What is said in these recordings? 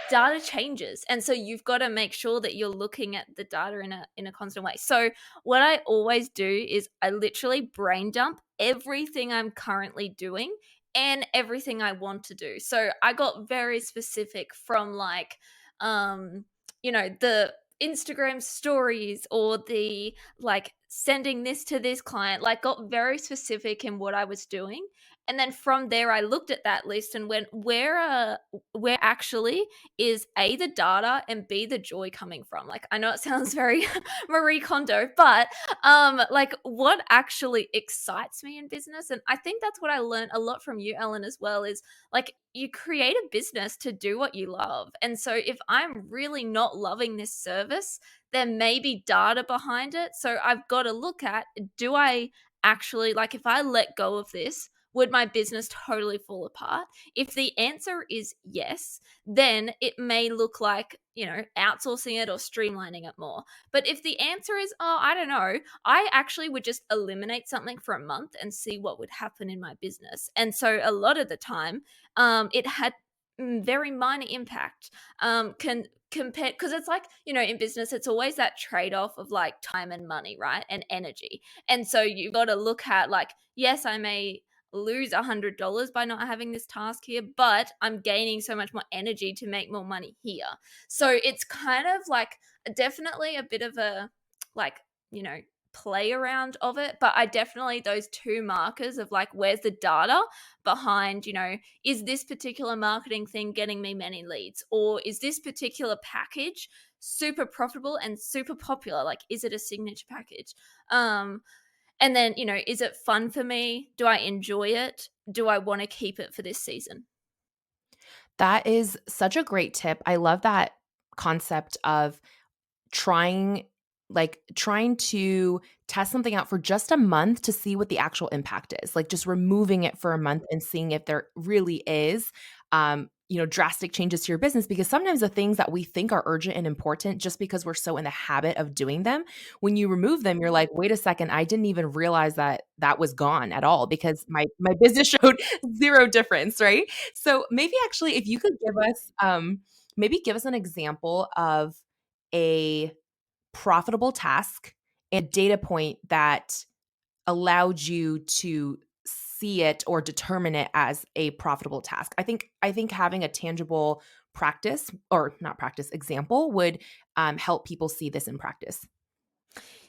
data changes, and so you've got to make sure that you're looking at the data in a constant way. So what I always do is I literally brain dump everything I'm currently doing and everything I want to do. So I got very specific from like the Instagram stories or the like sending this to this client, like got very specific in what I was doing. And then from there I looked at that list and went, where actually is A, the data, and B, the joy coming from? Like, I know it sounds very Marie Kondo, but like what actually excites me in business. And I think that's what I learned a lot from you, Ellen, as well, is like you create a business to do what you love. And so if I'm really not loving this service, there may be data behind it. So I've got to look at, do I actually, like, if I let go of this, would my business totally fall apart? If the answer is yes, then it may look like, outsourcing it or streamlining it more. But if the answer is, oh, I don't know, I actually would just eliminate something for a month and see what would happen in my business. And so a lot of the time, it had very minor impact. Can compare, because it's like, in business it's always that trade-off of like time and money, right, and energy. And so you've got to look at like, yes, I may lose $100 by not having this task here, but I'm gaining so much more energy to make more money here. So it's kind of like definitely a bit of a like, play around of it. But I definitely, those two markers of like, where's the data behind, is this particular marketing thing getting me many leads, or is this particular package super profitable and super popular? Like, is it a signature package? And then, is it fun for me? Do I enjoy it? Do I want to keep it for this season? That is such a great tip. I love that concept of trying trying to test something out for just a month to see what the actual impact is. Like just removing it for a month and seeing if there really is drastic changes to your business, because sometimes the things that we think are urgent and important, just because we're so in the habit of doing them, when you remove them, you're like, wait a second, I didn't even realize that that was gone at all because my business showed zero difference, right? So maybe actually if you could give us an example of a profitable task and data point that allowed you to see it or determine it as a profitable task. I think having a tangible practice, or not practice, example would help people see this in practice.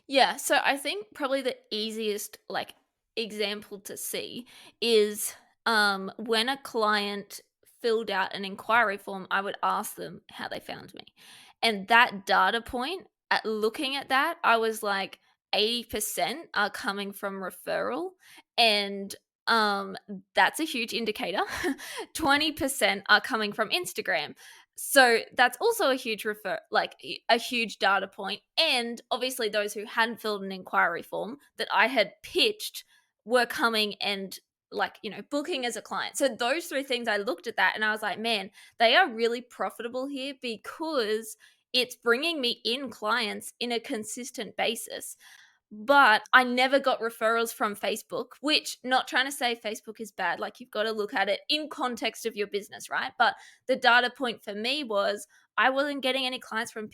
Yeah, so I think probably the easiest like example to see is when a client filled out an inquiry form, I would ask them how they found me. And that data point, at looking at that, I was like 80% are coming from referral, and that's a huge indicator. 20% are coming from Instagram. So that's also a huge a huge data point. And obviously those who hadn't filled an inquiry form that I had pitched were coming and like, booking as a client. So those three things, I looked at that and I was like, man, they are really profitable here because it's bringing me in clients in a consistent basis. But I never got referrals from Facebook, which, not trying to say Facebook is bad. Like, you've got to look at it in context of your business, right? But the data point for me was I wasn't getting any clients from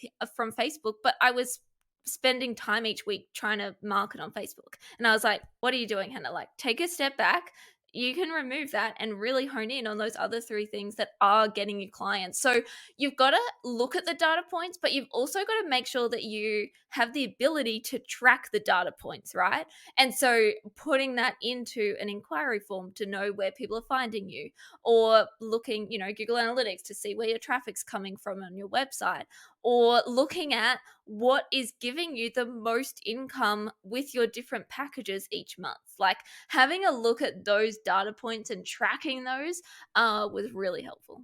Facebook, but I was spending time each week trying to market on Facebook. And I was like, what are you doing, Hannah? Like, take a step back. You can remove that and really hone in on those other three things that are getting you clients. So you've got to look at the data points, but you've also got to make sure that you have the ability to track the data points, right? And so putting that into an inquiry form to know where people are finding you, or looking, Google Analytics to see where your traffic's coming from on your website, or looking at what is giving you the most income with your different packages each month. Like, having a look at those data points and tracking those was really helpful.